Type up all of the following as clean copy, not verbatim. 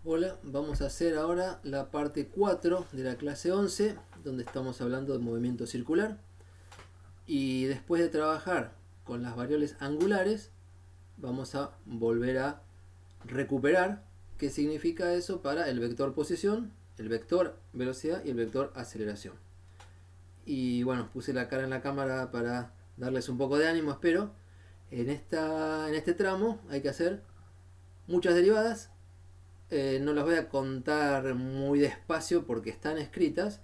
Hola, vamos a hacer ahora la parte 4 de la clase 11, donde estamos hablando de movimiento circular. Y después de trabajar con las variables angulares, vamos a volver a recuperar qué significa eso para el vector posición, el vector velocidad y el vector aceleración. Y bueno, puse la cara en la cámara para darles un poco de ánimo, espero. En este tramo hay que hacer muchas derivadas. No las voy a contar muy despacio porque están escritas.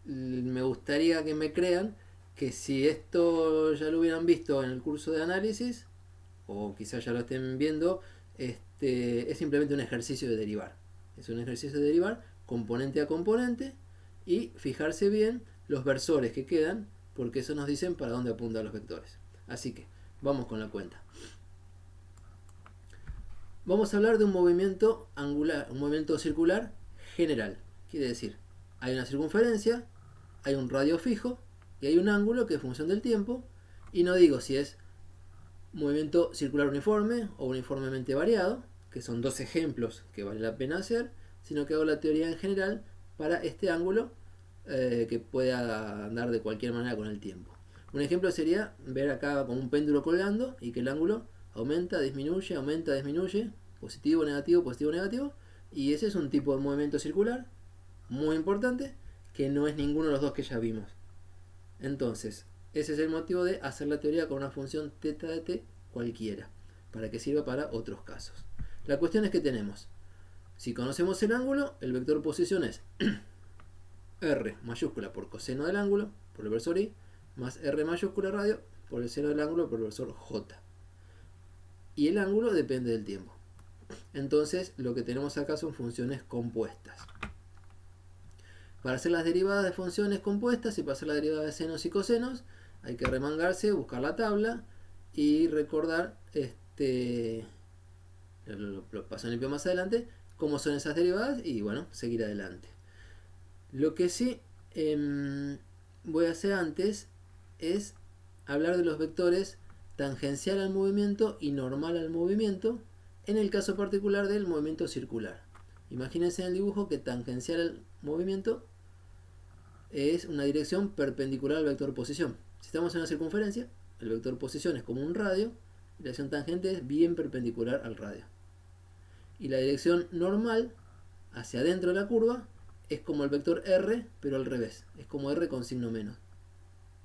Me gustaría que me crean que si esto ya lo hubieran visto en el curso de análisis, o quizás ya lo estén viendo, es simplemente un ejercicio de derivar. Es un ejercicio de derivar componente a componente y fijarse bien los versores que quedan, porque eso nos dicen para dónde apuntan los vectores. Así que vamos con la cuenta. Vamos a hablar de un movimiento angular, un movimiento circular general. Quiere decir, hay una circunferencia, hay un radio fijo y hay un ángulo que es función del tiempo. Y no digo si es movimiento circular uniforme o uniformemente variado, que son dos ejemplos que vale la pena hacer, sino que hago la teoría en general para este ángulo que pueda andar de cualquier manera con el tiempo. Un ejemplo sería ver acá como un péndulo colgando y que el ángulo aumenta, disminuye, positivo, negativo, y ese es un tipo de movimiento circular muy importante que no es ninguno de los dos que ya vimos. Entonces, ese es el motivo de hacer la teoría con una función θ de t cualquiera, para que sirva para otros casos. La cuestión es que tenemos, si conocemos el ángulo, el vector posición es R mayúscula por coseno del ángulo, por el versor I, más R mayúscula radio por el seno del ángulo por el versor J. Y el ángulo depende del tiempo. Entonces lo que tenemos acá son funciones compuestas. Para hacer las derivadas de funciones compuestas y para hacer la derivada de senos y cosenos hay que remangarse, buscar la tabla y recordar, lo paso en limpio más adelante, cómo son esas derivadas y bueno, seguir adelante. Lo que sí voy a hacer antes es hablar de los vectores tangencial al movimiento y normal al movimiento en el caso particular del movimiento circular. Imagínense en el dibujo que tangencial al movimiento es una dirección perpendicular al vector posición. Si estamos en una circunferencia, el vector posición es como un radio, la dirección tangente es bien perpendicular al radio. Y la dirección normal hacia adentro de la curva es como el vector R, pero al revés, es como R con signo menos.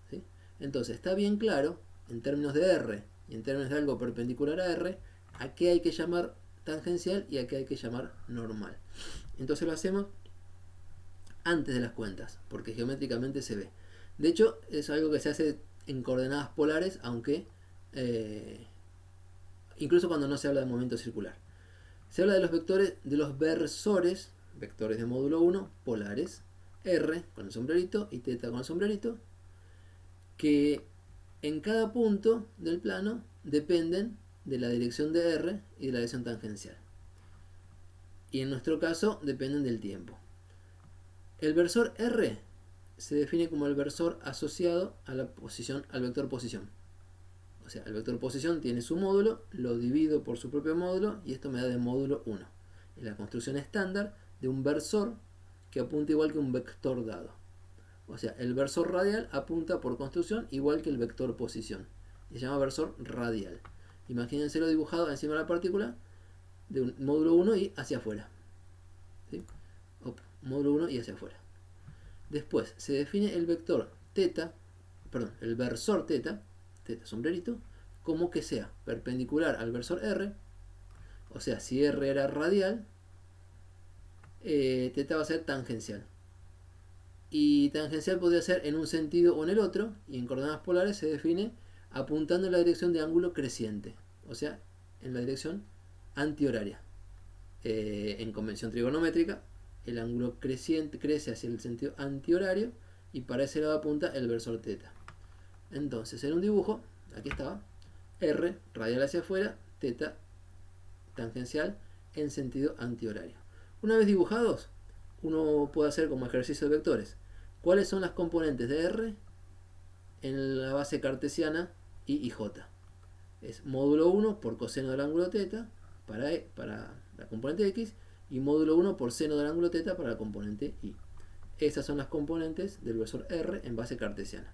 ¿Sí? Entonces está bien claro, en términos de R y en términos de algo perpendicular a R, a qué hay que llamar tangencial y a qué hay que llamar normal. Entonces lo hacemos antes de las cuentas, porque geométricamente se ve. De hecho, es algo que se hace en coordenadas polares, aunque incluso cuando no se habla de movimiento circular. Se habla de los vectores, de los versores, vectores de módulo 1, polares, R con el sombrerito y θ con el sombrerito, que en cada punto del plano dependen de la dirección de R y de la dirección tangencial. Y en nuestro caso dependen del tiempo. El versor R se define como el versor asociado a la posición, al vector posición. O sea, el vector posición tiene su módulo, lo divido por su propio módulo y esto me da de módulo 1. Es la construcción estándar de un versor que apunta igual que un vector dado. O sea, el versor radial apunta por construcción igual que el vector posición. Se llama versor radial. Imagínenselo dibujado encima de la partícula de un módulo 1 y hacia afuera. ¿Sí? Módulo 1 y hacia afuera. Después se define el vector θ, perdón, el versor θ sombrerito, como que sea perpendicular al versor R. O sea, si R era radial, θ va a ser tangencial. Y tangencial podría ser en un sentido o en el otro, y en coordenadas polares se define apuntando en la dirección de ángulo creciente, o sea, en la dirección antihoraria. En convención trigonométrica, el ángulo creciente crece hacia el sentido antihorario y para ese lado apunta el versor θ. Entonces, en un dibujo, aquí estaba, R radial hacia afuera, θ tangencial en sentido antihorario. Una vez dibujados, uno puede hacer como ejercicio de vectores. ¿Cuáles son las componentes de R en la base cartesiana I y J? Es módulo 1 por coseno del ángulo θ para la componente x y módulo 1 por seno del ángulo θ para la componente y. Esas son las componentes del versor R en base cartesiana.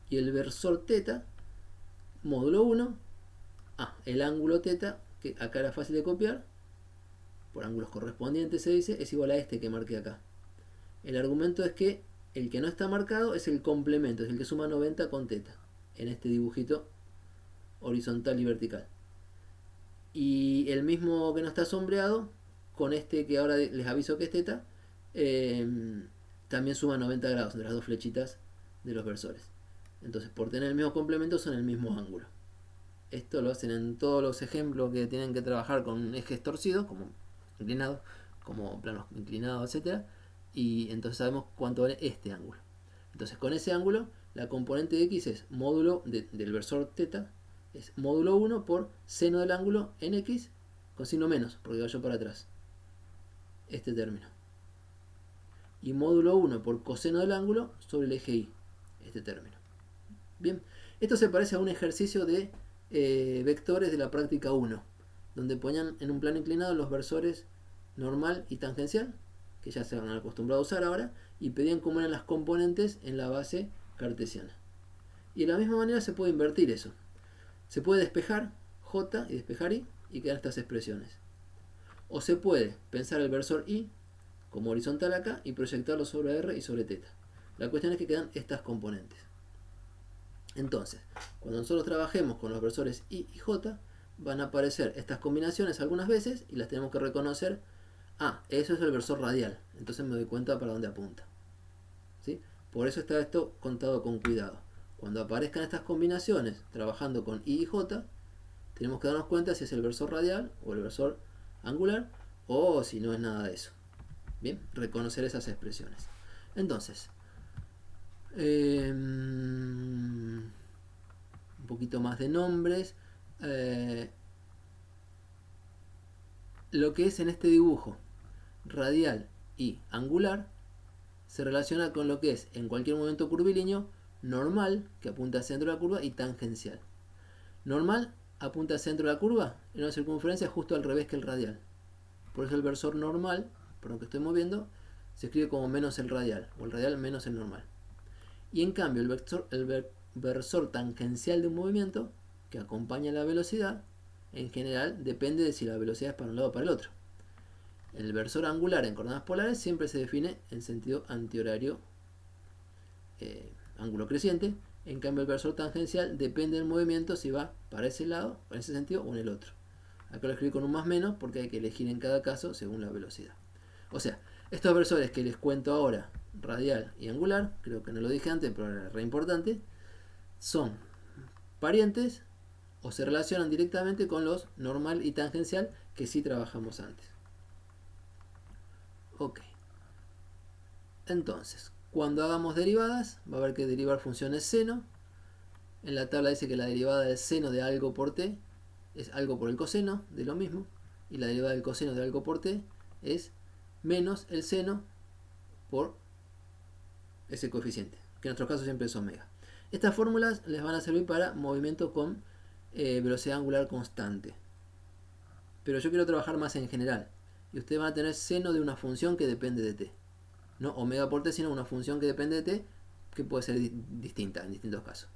Y el versor θ, módulo 1, el ángulo θ, que acá era fácil de copiar, por ángulos correspondientes se dice, es igual a este que marqué acá. El argumento es que el que no está marcado es el complemento, es el que suma 90 con θ, en este dibujito horizontal y vertical. Y el mismo que no está sombreado, con este que ahora les aviso que es θ, también suma 90 grados entre las dos flechitas de los versores. Entonces, por tener el mismo complemento, son el mismo ángulo. Esto lo hacen en todos los ejemplos que tienen que trabajar con ejes torcidos, como inclinados, como planos inclinados, etc. Y entonces sabemos cuánto vale este ángulo. Entonces, con ese ángulo, la componente de x es módulo del versor θ, es módulo 1 por seno del ángulo en x con signo menos, porque vaya para atrás. Este término. Y módulo 1 por coseno del ángulo sobre el eje y, este término. Bien, esto se parece a un ejercicio de vectores de la práctica 1, donde ponían en un plano inclinado los versores normal y tangencial, que ya se han acostumbrado a usar ahora, y pedían cómo eran las componentes en la base cartesiana. Y de la misma manera se puede invertir eso. Se puede despejar J y despejar I y quedan estas expresiones. O se puede pensar el versor I como horizontal acá y proyectarlo sobre R y sobre θ. La cuestión es que quedan estas componentes. Entonces, cuando nosotros trabajemos con los versores I y J, van a aparecer estas combinaciones algunas veces y las tenemos que reconocer. Eso es el versor radial, entonces me doy cuenta para dónde apunta. ¿Sí? Por eso está esto contado con cuidado. Cuando aparezcan estas combinaciones trabajando con I y J, tenemos que darnos cuenta si es el versor radial o el versor angular, o si no es nada de eso. Bien, reconocer esas expresiones. Entonces, un poquito más de nombres. Lo que es en este dibujo radial y angular se relaciona con lo que es en cualquier momento curvilíneo normal, que apunta al centro de la curva, y tangencial. Normal apunta al centro de la curva en una circunferencia justo al revés que el radial. Por eso el versor normal, por lo que estoy moviendo, se escribe como menos el radial, o el radial menos el normal. Y en cambio el versor tangencial de un movimiento, que acompaña la velocidad, en general depende de si la velocidad es para un lado o para el otro. El versor angular en coordenadas polares siempre se define en sentido antihorario, ángulo creciente. En cambio el versor tangencial depende del movimiento si va para ese lado, para ese sentido o en el otro. Acá lo escribí con un más menos porque hay que elegir en cada caso según la velocidad. O sea, estos versores que les cuento ahora, radial y angular, creo que no lo dije antes, pero era re importante, son parientes o se relacionan directamente con los normal y tangencial que sí trabajamos antes. Ok. Entonces, cuando hagamos derivadas, va a haber que derivar funciones seno. En la tabla dice que la derivada del seno de algo por t es algo por el coseno de lo mismo. Y la derivada del coseno de algo por t es menos el seno por ese coeficiente, que en nuestro caso siempre es omega. Estas fórmulas les van a servir para movimiento con velocidad angular constante. Pero yo quiero trabajar más en general. Y ustedes van a tener seno de una función que depende de t. No omega por t, sino una función que depende de t, que puede ser distinta en distintos casos.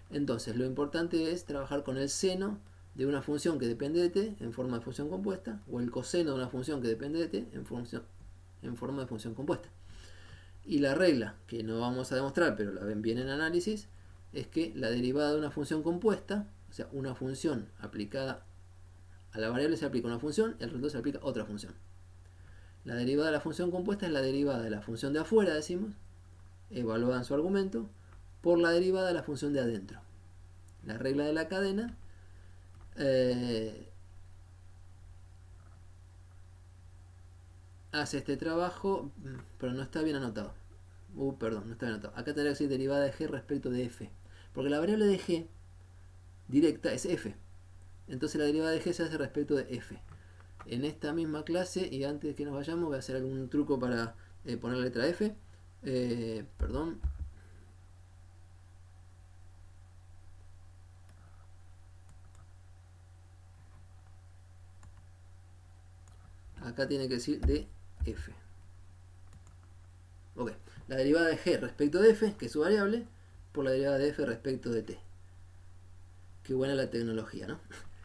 Entonces, lo importante es trabajar con el seno de una función que depende de t en forma de función compuesta, o el coseno de una función que depende de t en forma de función compuesta. Y la regla, que no vamos a demostrar, pero la ven bien en análisis, es que la derivada de una función compuesta, o sea, una función aplicada a la variable se aplica una función, y al resto se aplica otra función. La derivada de la función compuesta es la derivada de la función de afuera, decimos, evaluada en su argumento, por la derivada de la función de adentro. La regla de la cadena hace este trabajo, pero no está bien anotado. Perdón, no está bien anotado. Acá tendría que decir derivada de g respecto de f, porque la variable de g directa es f. Entonces la derivada de g se hace respecto de f. En esta misma clase, y antes de que nos vayamos, voy a hacer algún truco para poner la letra f. Perdón. acá tiene que decir de f. Ok, la derivada de g respecto de f, que es su variable, por la derivada de f respecto de t. Qué buena la tecnología, ¿no?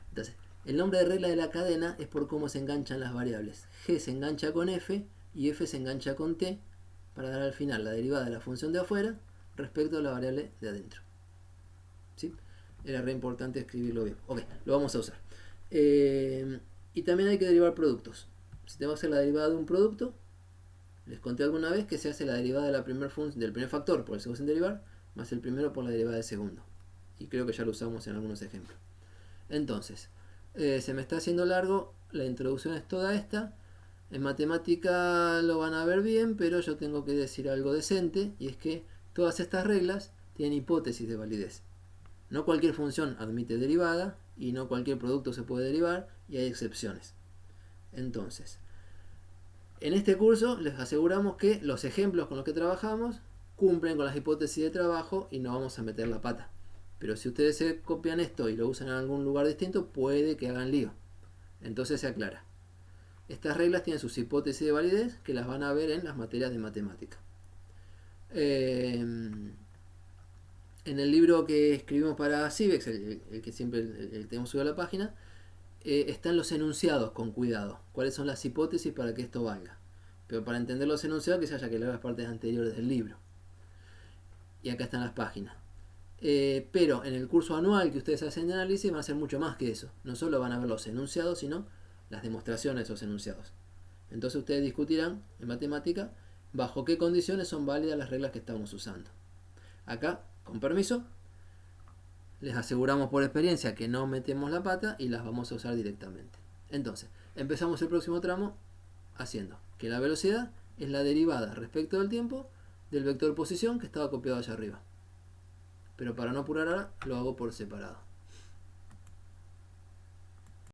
Entonces, el nombre de regla de la cadena es por cómo se enganchan las variables. G se engancha con f y f se engancha con t para dar al final la derivada de la función de afuera respecto a la variable de adentro. ¿Sí? Era re importante escribirlo bien. Ok, lo vamos a usar. Y también hay que derivar productos. Si te va a hacer la derivada de un producto, les conté alguna vez que se hace la derivada de del primer factor por el segundo sin derivar, más el primero por la derivada del segundo. Y creo que ya lo usamos en algunos ejemplos. Entonces, se me está haciendo largo, la introducción es toda esta. En matemática lo van a ver bien, pero yo tengo que decir algo decente, y es que todas estas reglas tienen hipótesis de validez. No cualquier función admite derivada, y no cualquier producto se puede derivar, y hay excepciones. Entonces, en este curso les aseguramos que los ejemplos con los que trabajamos cumplen con las hipótesis de trabajo y no vamos a meter la pata. Pero si ustedes se copian esto y lo usan en algún lugar distinto, puede que hagan lío. Entonces se aclara. Estas reglas tienen sus hipótesis de validez que las van a ver en las materias de matemática. En el libro que escribimos para CIVEX, el que siempre el tenemos subido a la página, están los enunciados con cuidado. ¿Cuáles son las hipótesis para que esto valga? Pero para entender los enunciados quizás haya que leer las partes anteriores del libro. Y acá están las páginas. Pero en el curso anual que ustedes hacen de análisis van a ser mucho más que eso. No solo van a ver los enunciados, sino las demostraciones de esos enunciados. Entonces ustedes discutirán en matemática bajo qué condiciones son válidas las reglas que estamos usando. Acá, con permiso, les aseguramos por experiencia que no metemos la pata y las vamos a usar directamente. Entonces, empezamos el próximo tramo haciendo que la velocidad es la derivada respecto del tiempo del vector posición que estaba copiado allá arriba. Pero para no apurar ahora, lo hago por separado.